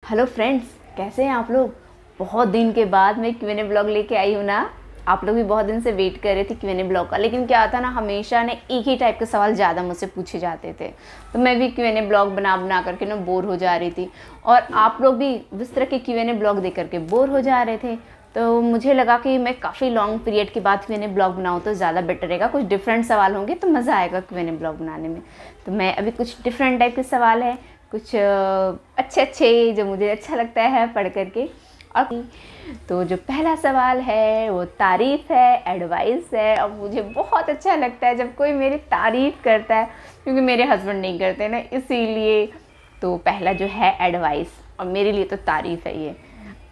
Hello friends, कैसे हैं आप लोग। बहुत दिन के बाद मैं क्यूएनए ब्लॉग लेके आई हूँ ना। आप लोग भी बहुत दिन से वेट कर रहे थे क्यूएनए ब्लॉग का, लेकिन क्या था ना, हमेशा ने एक ही टाइप के सवाल ज़्यादा मुझसे पूछे जाते थे। तो मैं भी क्यूएनए ब्लॉग बना बना करके ना बोर हो जा रही थी, और आप लोग भी इस तरह के क्यूएनए ब्लॉग देख करके बोर हो जा रहे थे। तो मुझे लगा कि मैं काफ़ी लॉन्ग पीरियड के बाद क्यूएनए ब्लॉग बनाऊँ तो ज़्यादा बेटर रहेगा। कुछ डिफरेंट सवाल होंगे तो मज़ा आएगा क्यूएनए ब्लॉग बनाने में। तो मैं अभी कुछ डिफरेंट टाइप के सवाल है, कुछ अच्छे अच्छे जो मुझे अच्छा लगता है पढ़ करके। और तो जो पहला सवाल है वो तारीफ़ है, एडवाइस है। और मुझे बहुत अच्छा लगता है जब कोई मेरी तारीफ़ करता है, क्योंकि मेरे हस्बैंड नहीं करते ना, इसीलिए। तो पहला जो है एडवाइस, और मेरे लिए तो तारीफ़ है ये।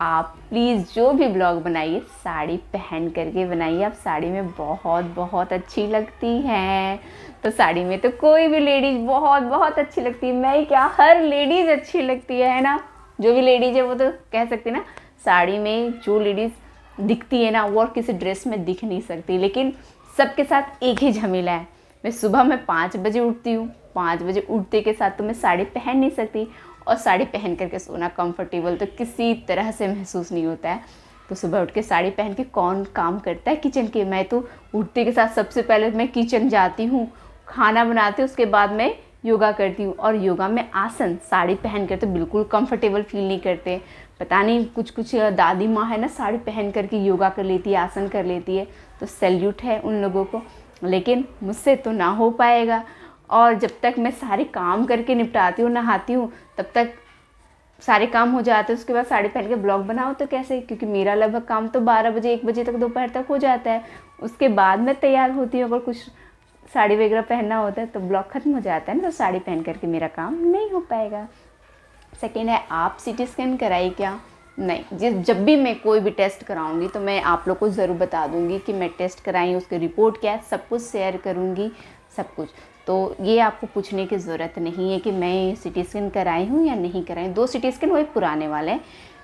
आप प्लीज़ जो भी ब्लॉग बनाइए साड़ी पहन करके बनाइए। आप साड़ी में बहुत बहुत अच्छी लगती हैं। तो साड़ी में तो कोई भी लेडीज़ बहुत बहुत अच्छी लगती है। मैं ही क्या, हर लेडीज़ अच्छी लगती है ना। जो भी लेडीज़ है वो तो कह सकती है ना, साड़ी में जो लेडीज़ दिखती है ना वो और किसी ड्रेस में दिख नहीं सकती। लेकिन सबके साथ एक ही झमेला है, मैं सुबह में 5 बजे उठती हूँ। 5 बजे उठते के साथ तो मैं साड़ी पहन नहीं सकती, और साड़ी पहन करके सोना कंफर्टेबल तो किसी तरह से महसूस नहीं होता है। तो सुबह उठ के साड़ी पहन के कौन काम करता है किचन के। मैं तो उठते के साथ सबसे पहले मैं किचन जाती हूँ, खाना बनाती हूँ, उसके बाद मैं योगा करती हूँ। और योगा में आसन साड़ी पहन कर तो बिल्कुल कंफर्टेबल फील नहीं करते। पता नहीं, कुछ कुछ दादी माँ है ना, साड़ी पहन करके योगा कर लेती है, आसन कर लेती है। तो सैल्यूट है उन लोगों को, लेकिन मुझसे तो ना हो पाएगा। और जब तक मैं सारे काम करके निपटाती हूँ, नहाती हूँ, तब तक सारे काम हो जाते हैं। उसके बाद साड़ी पहन के ब्लॉग बनाओ तो कैसे, क्योंकि मेरा लगभग काम तो 12 बजे 1 बजे तक दोपहर तक हो जाता है। उसके बाद मैं तैयार होती हूँ। अगर कुछ साड़ी वगैरह पहनना होता है तो ब्लॉग ख़त्म हो जाता है ना, तो साड़ी पहन करके मेरा काम नहीं हो पाएगा। सेकेंड है, आप सीटी स्कैन कराई क्या। नहीं, जब भी मैं कोई भी टेस्ट कराऊंगी तो मैं आप लोग को ज़रूर बता दूंगी कि मैं टेस्ट कराई हूँ, उसकी रिपोर्ट क्या है, सब कुछ शेयर करूँगी, सब कुछ। तो ये आपको पूछने की ज़रूरत नहीं है कि मैं सिटी स्कैन कराई हूँ या नहीं कराई। 2 सिटी स्कैन वही पुराने वाले हैं,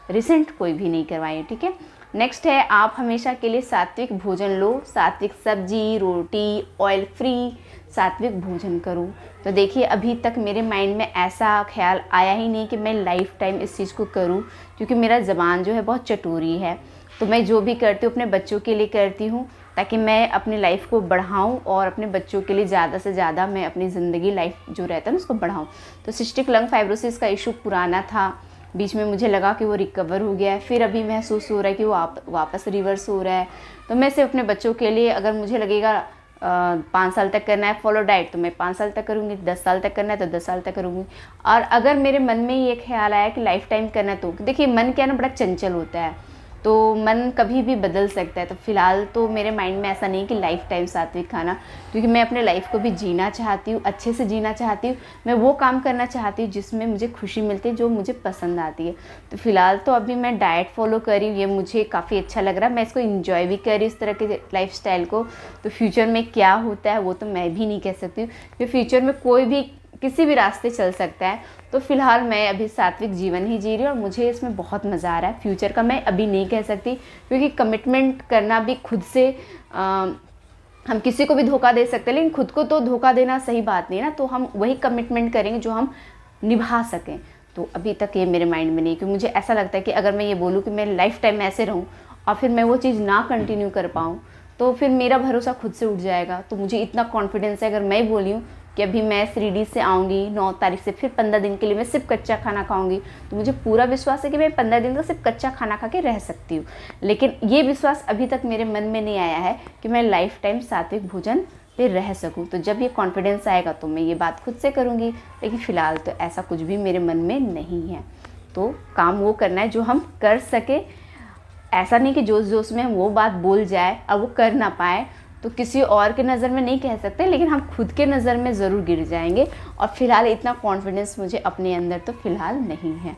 रिसेंट कोई भी नहीं करवाई, ठीक है। नेक्स्ट है, आप हमेशा के लिए सात्विक भोजन लो, सात्विक सब्जी रोटी ऑयल फ्री सात्विक भोजन करूं। तो देखिए, अभी तक मेरे माइंड में ऐसा ख्याल आया ही नहीं कि मैं लाइफ टाइम इस चीज़ को करूं, क्योंकि मेरा ज़बान जो है बहुत चटोरी है। तो मैं जो भी करती हूँ अपने बच्चों के लिए करती हूँ, ताकि मैं अपनी लाइफ को बढ़ाऊँ और अपने बच्चों के लिए ज़्यादा से ज़्यादा मैं अपनी ज़िंदगी लाइफ जो रहता है ना उसको बढ़ाऊँ। तो सिस्टिक लंग फाइब्रोसिस का इशू पुराना था, बीच में मुझे लगा कि वो रिकवर हो गया है, फिर अभी महसूस हो रहा है कि वो वापस रिवर्स हो रहा है। तो मैं सिर्फ अपने बच्चों के लिए, अगर मुझे लगेगा 5 साल तक करना है फॉलो डाइट, तो मैं 5 साल तक करूँगी। 10 साल तक करना है तो 10 साल तक करूँगी। और अगर मेरे मन में ये ख्याल आया कि लाइफ टाइम करना है, तो देखिए मन क्या ना, बड़ा चंचल होता है, तो मन कभी भी बदल सकता है। तो फिलहाल तो मेरे माइंड में ऐसा नहीं कि लाइफ टाइम सात्विक खाना, क्योंकि मैं अपने लाइफ को भी जीना चाहती हूँ, अच्छे से जीना चाहती हूँ। मैं वो काम करना चाहती हूँ जिसमें मुझे खुशी मिलती है, जो मुझे पसंद आती है। तो फिलहाल तो अभी मैं डाइट फॉलो कर रही हूँ, ये मुझे काफ़ी अच्छा लग रहा है। मैं इसको इंजॉय भी कर रही हूँ, इस तरह के लाइफ स्टाइल को। तो फ्यूचर में क्या होता है वो तो मैं भी नहीं कह सकती हूँ, क्योंकि फ्यूचर में कोई भी किसी भी रास्ते चल सकता है। तो फिलहाल मैं अभी सात्विक जीवन ही जी रही हूँ, और मुझे इसमें बहुत मज़ा आ रहा है। फ्यूचर का मैं अभी नहीं कह सकती, क्योंकि कमिटमेंट करना भी खुद से, हम किसी को भी धोखा दे सकते हैं, लेकिन खुद को तो धोखा देना सही बात नहीं है ना। तो हम वही कमिटमेंट करेंगे जो हम निभा सकें। तो अभी तक ये मेरे माइंड में नहीं, क्योंकि मुझे ऐसा लगता है कि अगर मैं ये बोलूँ कि मैं लाइफ टाइम ऐसे रहूँ और फिर मैं वो चीज़ ना कंटिन्यू कर पाऊँ, तो फिर मेरा भरोसा खुद से उठ जाएगा। तो मुझे इतना कॉन्फिडेंस है, अगर मैं बोली हूँ कि अभी मैं शिरडी से आऊँगी 9 तारीख से, फिर 15 दिन के लिए मैं सिर्फ कच्चा खाना खाऊंगी, तो मुझे पूरा विश्वास है कि मैं 15 दिन तक सिर्फ कच्चा खाना खा के रह सकती हूँ। लेकिन ये विश्वास अभी तक मेरे मन में नहीं आया है कि मैं लाइफ टाइम सात्विक भोजन पे रह सकूँ। तो जब ये कॉन्फिडेंस आएगा तो मैं ये बात खुद से करूँगी, लेकिन फ़िलहाल तो ऐसा कुछ भी मेरे मन में नहीं है। तो काम वो करना है जो हम कर सके। ऐसा नहीं कि जोश जोश में हम वो बात बोल जाए और वो कर ना पाए, तो किसी और के नज़र में नहीं कह सकते, लेकिन हम खुद के नज़र में ज़रूर गिर जाएंगे। और फिलहाल इतना कॉन्फिडेंस मुझे अपने अंदर तो फ़िलहाल नहीं है।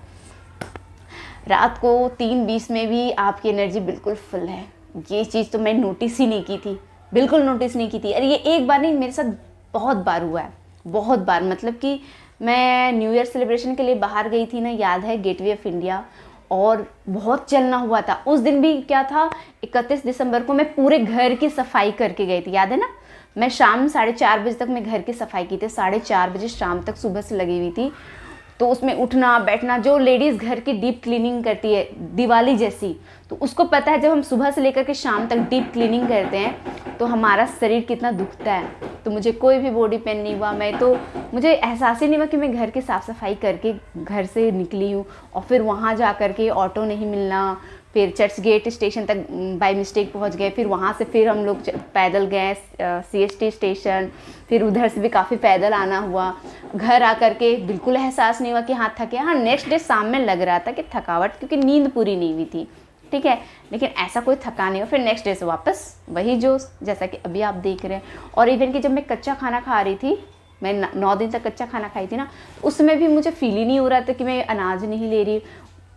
रात को 3:20 में भी आपकी एनर्जी बिल्कुल फुल है, ये चीज़ तो मैं नोटिस ही नहीं की थी, बिल्कुल नोटिस नहीं की थी। अरे ये एक बार नहीं, मेरे साथ बहुत बार हुआ है, बहुत बार। मतलब कि मैं न्यू ईयर सेलिब्रेशन के लिए बाहर गई थी ना, याद है, गेटवे ऑफ इंडिया, और बहुत चलना हुआ था। उस दिन भी क्या था, 31 दिसंबर को मैं पूरे घर की सफाई करके गई थी, याद है ना। मैं शाम 4:30 बजे तक मैं घर की सफाई की थी, 4:30 बजे शाम तक सुबह से लगी हुई थी। तो उसमें उठना बैठना, जो लेडीज़ घर की डीप क्लीनिंग करती है दिवाली जैसी, तो उसको पता है जब हम सुबह से लेकर के शाम तक डीप क्लीनिंग करते हैं तो हमारा शरीर कितना दुखता है। तो मुझे कोई भी बॉडी पेन नहीं हुआ, मुझे एहसास ही नहीं हुआ कि मैं घर की साफ़ सफाई करके घर से निकली हूँ। और फिर वहाँ जा कर के ऑटो नहीं मिलना, फिर चर्च गेट स्टेशन तक बाय मिस्टेक पहुंच गए, फिर वहाँ से फिर हम लोग पैदल गए CST स्टेशन, फिर उधर से भी काफ़ी पैदल आना हुआ। घर आकर के बिल्कुल एहसास नहीं हुआ कि हाँ थके। हाँ, नेक्स्ट डे शाम में लग रहा था कि थकावट, क्योंकि नींद पूरी नहीं हुई थी, ठीक है, लेकिन ऐसा कोई थका नहीं हो। फिर नेक्स्ट डे से वापस वही जोश, जैसा कि अभी आप देख रहे हैं। और इवन कि जब मैं कच्चा खाना खा रही थी, मैं 9 दिन तक कच्चा खाना खाई थी ना, उस समय भी मुझे फील ही नहीं हो रहा था कि मैं अनाज नहीं ले रही।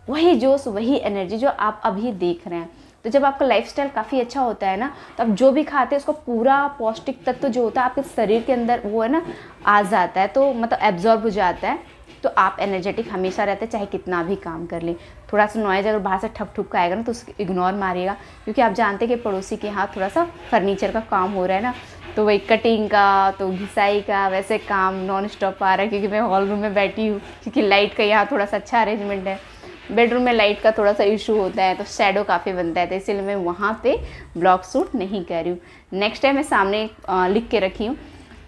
वही जोश, वही एनर्जी जो आप अभी देख रहे हैं। तो जब आपका लाइफस्टाइल काफ़ी अच्छा होता है ना, तो आप जो भी खाते हैं उसका पूरा पौष्टिक तत्व जो होता है आपके शरीर के अंदर वो है ना आ जाता है, तो मतलब एब्जॉर्ब हो जाता है। तो आप एनर्जेटिक हमेशा रहते हैं, चाहे कितना भी काम कर लें। थोड़ा सा नॉइज़ अगर बाहर से ठप ठुप का आएगा ना तो उसको इग्नोर मारिएगा, क्योंकि आप जानते हैं कि पड़ोसी के यहाँ थोड़ा सा फर्नीचर का काम हो रहा है ना, तो वही कटिंग का, तो घिसाई का, वैसे काम नॉन स्टॉप आ रहा है। क्योंकि मैं हॉल रूम में बैठी हूँ, क्योंकि लाइट का यहाँ थोड़ा सा अच्छा अरेंजमेंट है। बेडरूम में लाइट का थोड़ा सा इशू होता है, तो शैडो काफ़ी बनता है, तो इसीलिए मैं वहाँ पे ब्लॉग शूट नहीं कर रही हूँ। नेक्स्ट टाइम मैं सामने लिख के रखी हूँ,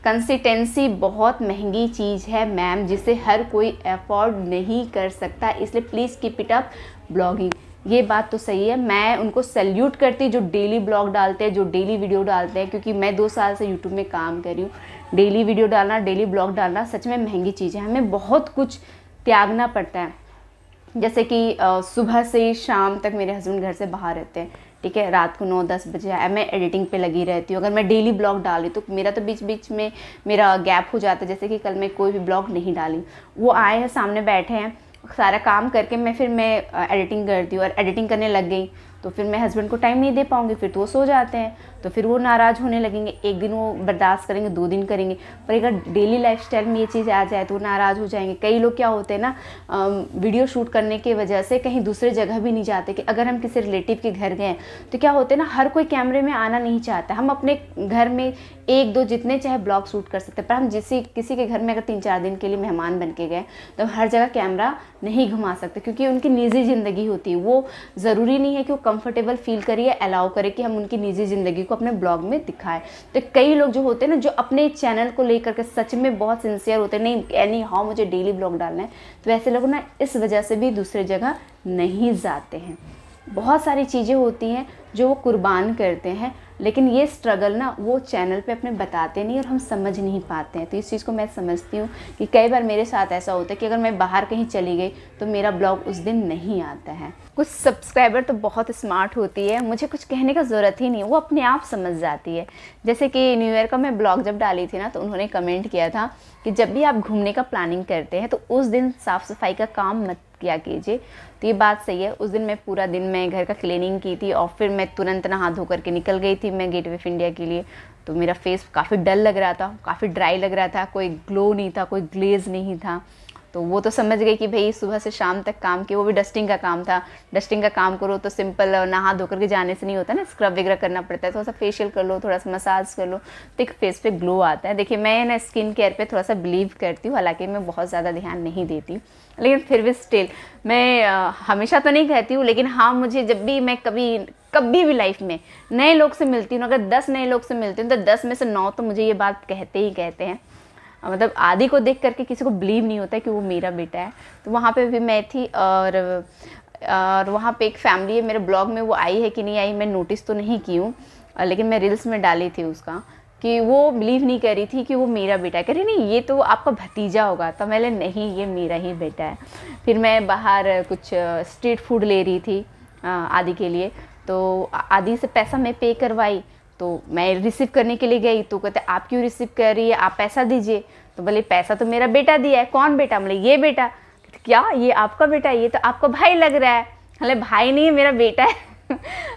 कंसिस्टेंसी बहुत महंगी चीज़ है मैम, जिसे हर कोई अफोर्ड नहीं कर सकता, इसलिए please keep it up blogging. ये बात तो सही है, मैं उनको सैल्यूट करती जो डेली ब्लॉग डालते हैं, जो डेली वीडियो डालते हैं, क्योंकि मैं 2 साल से यूट्यूब में काम कर रही हूँ। डेली वीडियो डालना, डेली ब्लॉग डालना सच में महंगी चीज़ है, हमें बहुत कुछ त्यागना पड़ता है। जैसे कि सुबह से शाम तक मेरे हस्बैंड घर से बाहर रहते हैं, ठीक है, रात को 9-10 बजे मैं एडिटिंग पे लगी रहती हूँ। अगर मैं डेली ब्लॉग डाली तो मेरा तो बीच बीच में मेरा गैप हो जाता है। जैसे कि कल मैं कोई भी ब्लॉग नहीं डाली, वो आए हैं सामने बैठे हैं, सारा काम करके मैं एडिटिंग करती हूँ और एडिटिंग करने लग गई, तो फिर मैं हस्बैंड को टाइम नहीं दे पाऊँगी, फिर तो वो सो जाते हैं, तो फिर वो नाराज़ होने लगेंगे। एक दिन वो बर्दाश्त करेंगे, 2 दिन करेंगे, पर अगर डेली लाइफस्टाइल में ये चीज़ आ जाए तो वो नाराज़ हो जाएंगे। कई लोग क्या होते हैं ना, वीडियो शूट करने की वजह से कहीं दूसरे जगह भी नहीं जाते। कि अगर हम किसी रिलेटिव के घर गए तो क्या होते हैं ना, हर कोई कैमरे में आना नहीं चाहता। हम अपने घर में 1-2 जितने चाहे ब्लॉग शूट कर सकते हैं, पर हम किसी के घर में अगर 3-4 दिन के लिए मेहमान बन के गए तो हर जगह कैमरा नहीं घुमा सकते, क्योंकि उनकी निजी ज़िंदगी होती है। वो ज़रूरी नहीं है कि वो कंफर्टेबल फील करिए, अलाउ करे कि हम उनकी निजी ज़िंदगी को अपने ब्लॉग में दिखाएं। तो कई लोग जो होते हैं ना, जो अपने चैनल को लेकर के सच में बहुत सिंसियर होते हैं, नहीं एनी हाउ मुझे डेली ब्लॉग डालना है, तो ऐसे लोग ना इस वजह से भी दूसरे जगह नहीं जाते हैं। बहुत सारी चीज़ें होती हैं जो वो कुर्बान करते हैं, लेकिन ये स्ट्रगल ना वो चैनल पे अपने बताते नहीं और हम समझ नहीं पाते हैं। तो इस चीज़ को मैं समझती हूँ कि कई बार मेरे साथ ऐसा होता है कि अगर मैं बाहर कहीं चली गई तो मेरा ब्लॉग उस दिन नहीं आता है। कुछ सब्सक्राइबर तो बहुत स्मार्ट होती है, मुझे कुछ कहने का ज़रूरत ही नहीं, वो अपने आप समझ जाती है। जैसे कि न्यू ईयर का मैं ब्लॉग जब डाली थी ना, तो उन्होंने कमेंट किया था कि जब भी आप घूमने का प्लानिंग करते हैं तो उस दिन साफ़ सफाई का काम मत किया कीजिए। तो ये बात सही है। उस दिन मैं पूरा दिन मैं घर का क्लीनिंग की थी और फिर मैं तुरंत नहा धो करके निकल गई थी मैं गेटवे ऑफ इंडिया के लिए। तो मेरा फेस काफ़ी डल लग रहा था, काफ़ी ड्राई लग रहा था, कोई ग्लो नहीं था, कोई ग्लेज नहीं था। तो वो तो समझ गई कि भाई सुबह से शाम तक काम किया, वो भी डस्टिंग का काम था। डस्टिंग का काम करो तो सिंपल नहा धो करके जाने से नहीं होता ना, स्क्रब वगैरह करना पड़ता है। थोड़ा सा फेशियल कर लो, थोड़ा सा मसाज कर लो, तो एक फेस पे ग्लो आता है। देखिए मैं ना स्किन केयर पे थोड़ा सा बिलीव करती हूँ, हालांकि मैं बहुत ज़्यादा ध्यान नहीं देती, लेकिन फिर भी स्टिल मैं हमेशा तो नहीं कहती हूँ, लेकिन हाँ मुझे जब भी मैं कभी भी लाइफ में नए लोग से मिलती हूँ, अगर 10 नए लोग से मिलती हूँ तो 10 में से 9 तो मुझे ये बात कहते ही कहते हैं। मतलब आदि को देख करके किसी को बिलीव नहीं होता है कि वो मेरा बेटा है। तो वहाँ पे भी मैं थी और वहाँ पे एक फैमिली है, मेरे ब्लॉग में वो आई है कि नहीं आई मैं नोटिस तो नहीं की हूँ, लेकिन मैं रील्स में डाली थी उसका, कि वो बिलीव नहीं कर रही थी कि वो मेरा बेटा है। कह रही नहीं ये तो आपका भतीजा होगा। तो मैंने नहीं ये मेरा ही बेटा है। फिर मैं बाहर कुछ स्ट्रीट फूड ले रही थी आदि के लिए, तो आदि से पैसा मैं पे करवाई, तो मैं रिसीव करने के लिए गई तो कहते आप क्यों रिसीव कर रही है, आप पैसा दीजिए। तो बोले पैसा तो मेरा बेटा दिया है। कौन बेटा? बोले ये बेटा। क्या ये आपका बेटा? ये तो आपका भाई लग रहा है। बोले भाई नहीं है मेरा बेटा है।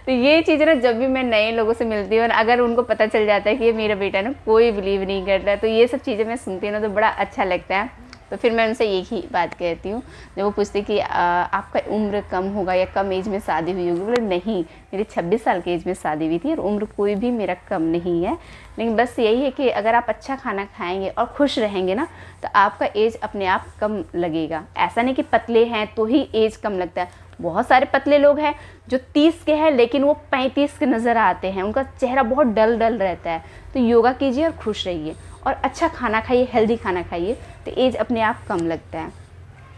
तो ये चीज़ ना जब भी मैं नए लोगों से मिलती हूँ और अगर उनको पता चल जाता है कि ये मेरा बेटा है ना, कोई बिलीव नहीं करता है। तो ये सब चीज़ें मैं सुनती हूँ ना तो बड़ा अच्छा लगता है। तो फिर मैं उनसे एक ही बात कहती हूँ, जब वो पूछते कि आपका उम्र कम होगा या कम एज में शादी हुई होगी, बोले नहीं, मेरी 26 साल की एज में शादी हुई थी और उम्र कोई भी मेरा कम नहीं है। लेकिन बस यही है कि अगर आप अच्छा खाना खाएंगे और खुश रहेंगे ना, तो आपका एज अपने आप कम लगेगा। ऐसा नहीं कि पतले हैं तो ही एज कम लगता है, बहुत सारे पतले लोग हैं जो 30 के हैं लेकिन वो 35 के नज़र आते हैं, उनका चेहरा बहुत डल डल रहता है। तो योगा कीजिए और खुश रहिए और अच्छा खाना खाइए, हेल्दी खाना खाइए, तो एज अपने आप कम लगता है।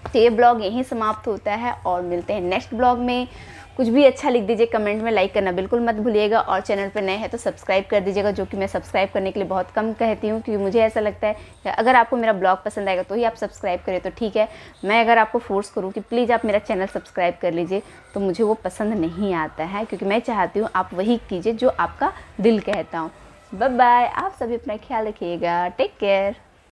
तो ये ब्लॉग यहीं समाप्त होता है और मिलते हैं नेक्स्ट ब्लॉग में। कुछ भी अच्छा लिख दीजिए कमेंट में, लाइक करना बिल्कुल मत भूलिएगा और चैनल पर नए हैं तो सब्सक्राइब कर दीजिएगा, जो कि मैं सब्सक्राइब करने के लिए बहुत कम कहती हूँ, क्योंकि मुझे ऐसा लगता है कि अगर आपको मेरा ब्लॉग पसंद आएगा तो ही आप सब्सक्राइब करें तो ठीक है। मैं अगर आपको फोर्स करूँ कि प्लीज़ आप मेरा चैनल सब्सक्राइब कर लीजिए, तो मुझे वो पसंद नहीं आता है, क्योंकि मैं चाहती हूँ आप वही कीजिए जो आपका दिल कहता हूँ। बाय बाय, आप सभी अपना ख्याल रखिएगा, टेक केयर।